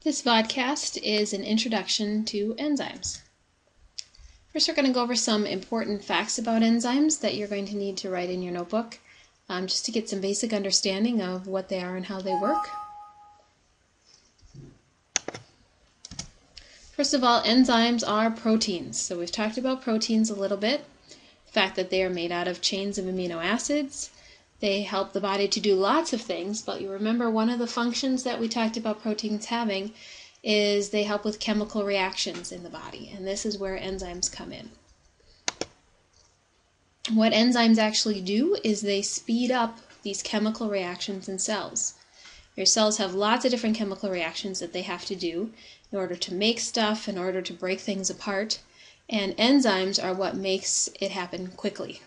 This vodcast is an introduction to enzymes. First, we're going to go over some important facts about enzymes that you're going to need to write in your notebook, just to get some basic understanding of what they are and how they work. First of all, enzymes are proteins. So we've talked about proteins a little bit. The fact that they are made out of chains of amino acids. They help the body to do lots of things, but you remember one of the functions that we talked about proteins having is they help with chemical reactions in the body, and this is where enzymes come in. What enzymes actually do is they speed up these chemical reactions in cells. Your cells have lots of different chemical reactions that they have to do in order to make stuff, in order to break things apart, and enzymes are what makes it happen quickly.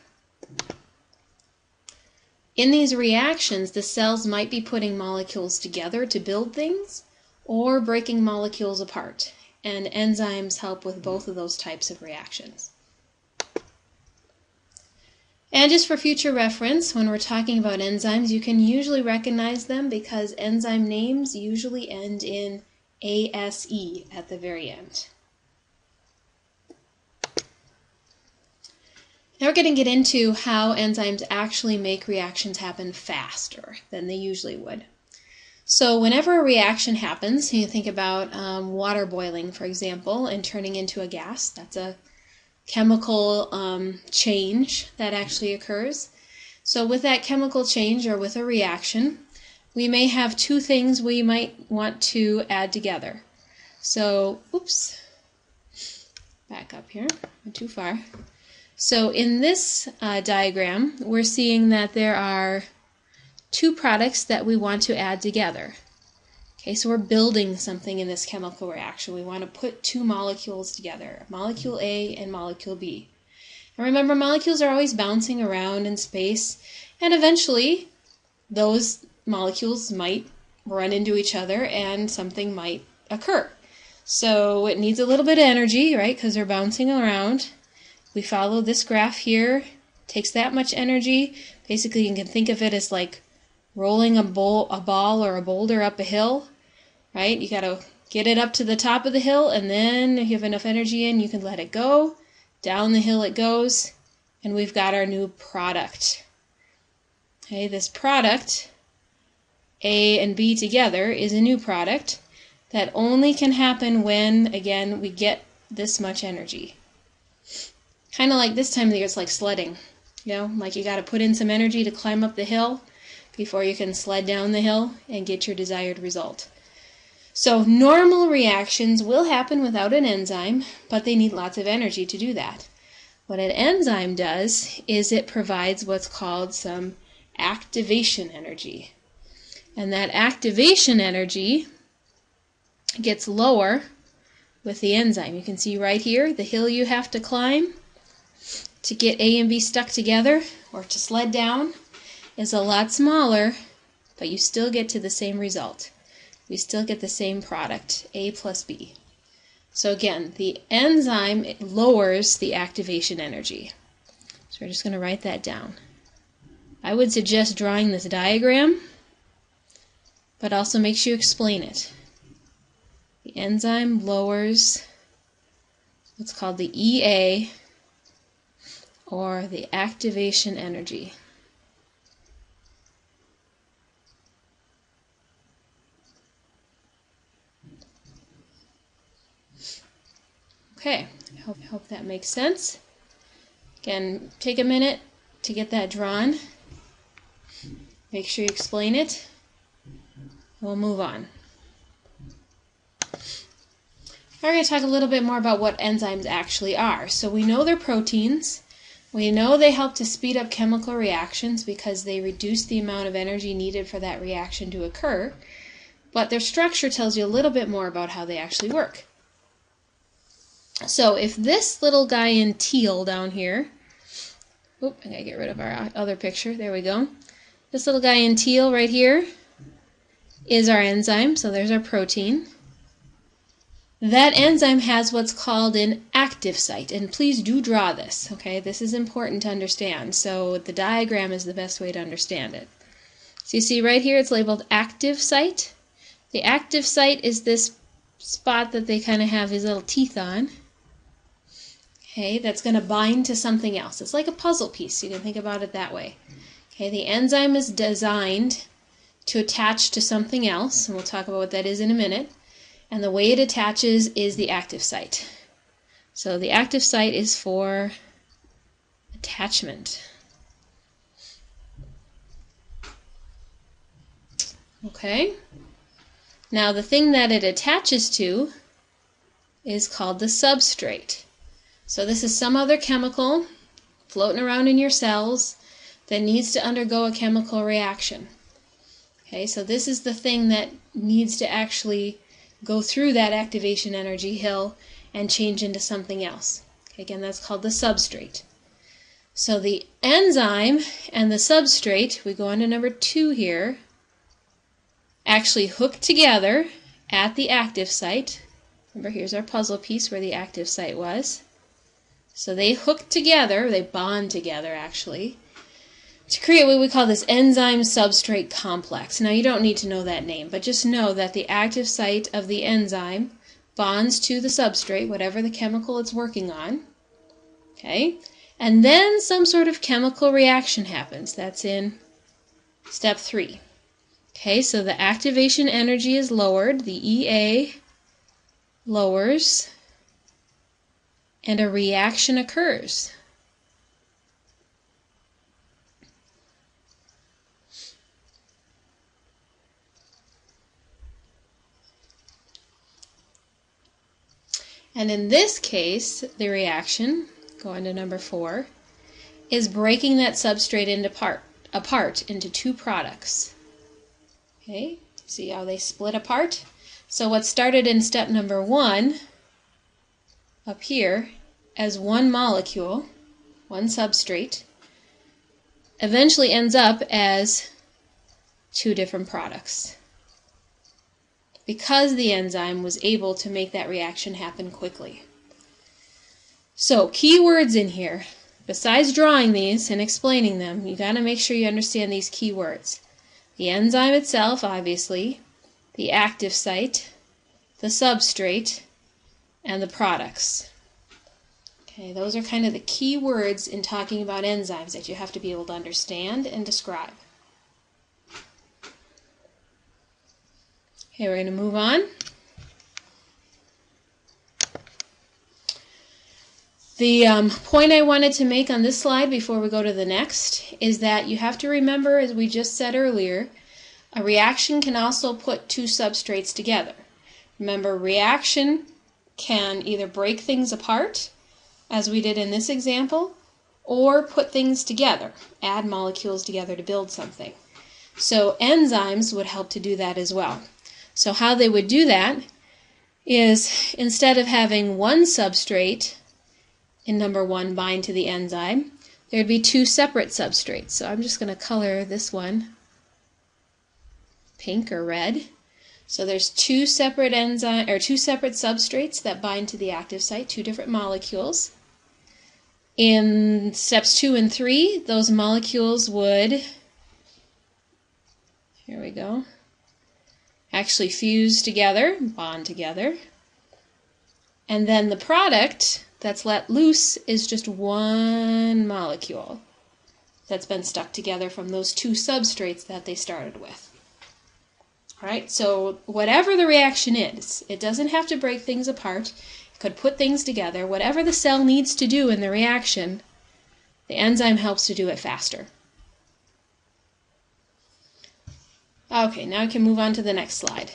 In these reactions, the cells might be putting molecules together to build things or breaking molecules apart, and enzymes help with both of those types of reactions. And just for future reference, when we're talking about enzymes, you can usually recognize them because enzyme names usually end in ASE at the very end. Now we're going to get into how enzymes actually make reactions happen faster than they usually would. So whenever a reaction happens, you think about water boiling, for example, and turning into a gas. That's a chemical change that actually occurs. So with that chemical change or with a reaction, we may have two things we might want to add together. So, back up here, went too far. So in this diagram, we're seeing that there are two products that we want to add together. Okay, so we're building something in this chemical reaction. We want to put two molecules together, molecule A and molecule B. And remember, molecules are always bouncing around in space, and eventually those molecules might run into each other and something might occur. So it needs a little bit of energy, right, because they're bouncing around. We follow this graph here, takes that much energy. Basically, you can think of it as like rolling a ball or a boulder up a hill, right? You got to get it up to the top of the hill, and then if you have enough energy in, you can let it go. Down the hill it goes, and we've got our new product. Okay, this product, A and B together, is a new product that only can happen when, again, we get this much energy. Kind of like this time of the year, it's like sledding. You know, like you got to put in some energy to climb up the hill before you can sled down the hill and get your desired result. So normal reactions will happen without an enzyme, but they need lots of energy to do that. What an enzyme does is it provides what's called some activation energy. And that activation energy gets lower with the enzyme. You can see right here the hill you have to climb to get A and B stuck together or to sled down is a lot smaller, but you still get to the same result. We still get the same product, A plus B. So again, the enzyme lowers the activation energy. So we're just going to write that down. I would suggest drawing this diagram, but also make sure you explain it. The enzyme lowers what's called the EA, or the activation energy. Okay, I hope that makes sense. Again, take a minute to get that drawn. Make sure you explain it. We'll move on. We're going to talk a little bit more about what enzymes actually are. So we know they're proteins. We know they help to speed up chemical reactions because they reduce the amount of energy needed for that reaction to occur. But their structure tells you a little bit more about how they actually work. So if this little guy in teal down here, I gotta get rid of our other picture, there we go. This little guy in teal right here is our enzyme, so there's our protein. That enzyme has what's called an active site, and please do draw this, okay? This is important to understand, so the diagram is the best way to understand it. So you see right here it's labeled active site. The active site is this spot that they kind of have these little teeth on. Okay, that's going to bind to something else. It's like a puzzle piece. You can think about it that way. Okay, the enzyme is designed to attach to something else, and we'll talk about what that is in a minute. And the way it attaches is the active site. So the active site is for attachment. Okay. Now the thing that it attaches to is called the substrate. So this is some other chemical floating around in your cells that needs to undergo a chemical reaction. Okay, so this is the thing that needs to actually go through that activation energy hill and change into something else. Okay, again, that's called the substrate. So the enzyme and the substrate, we go on to number 2 here, actually hook together at the active site. Remember, here's our puzzle piece where the active site was. So they hook together, they bond together actually, to create what we call this enzyme substrate complex. Now you don't need to know that name, but just know that the active site of the enzyme bonds to the substrate, whatever the chemical it's working on. Okay? And then some sort of chemical reaction happens. That's in step 3. Okay, so the activation energy is lowered, the EA lowers, and a reaction occurs. And in this case, the reaction, going to number 4, is breaking that substrate apart into 2 products. Okay, see how they split apart? So what started in step number 1, up here, as one molecule, one substrate, eventually ends up as 2 different products, because the enzyme was able to make that reaction happen quickly. So, keywords in here. Besides drawing these and explaining them, you got to make sure you understand these keywords. The enzyme itself, obviously, the active site, the substrate, and the products. Okay, those are kind of the key words in talking about enzymes that you have to be able to understand and describe. Okay, we're going to move on. The point I wanted to make on this slide before we go to the next is that you have to remember, as we just said earlier, a reaction can also put 2 substrates together. Remember, reaction can either break things apart, as we did in this example, or put things together, add molecules together to build something. So enzymes would help to do that as well. So how they would do that is, instead of having one substrate in number 1 bind to the enzyme, there would be 2 separate substrates. So I'm just going to color this one pink or red. So there's 2 separate substrates that bind to the active site, 2 different molecules. In steps 2 and 3, those molecules would, here we go, actually fuse together, bond together. And then the product that's let loose is just one molecule that's been stuck together from those 2 substrates that they started with. Alright, so whatever the reaction is, it doesn't have to break things apart. It could put things together. Whatever the cell needs to do in the reaction, the enzyme helps to do it faster. Okay, now we can move on to the next slide.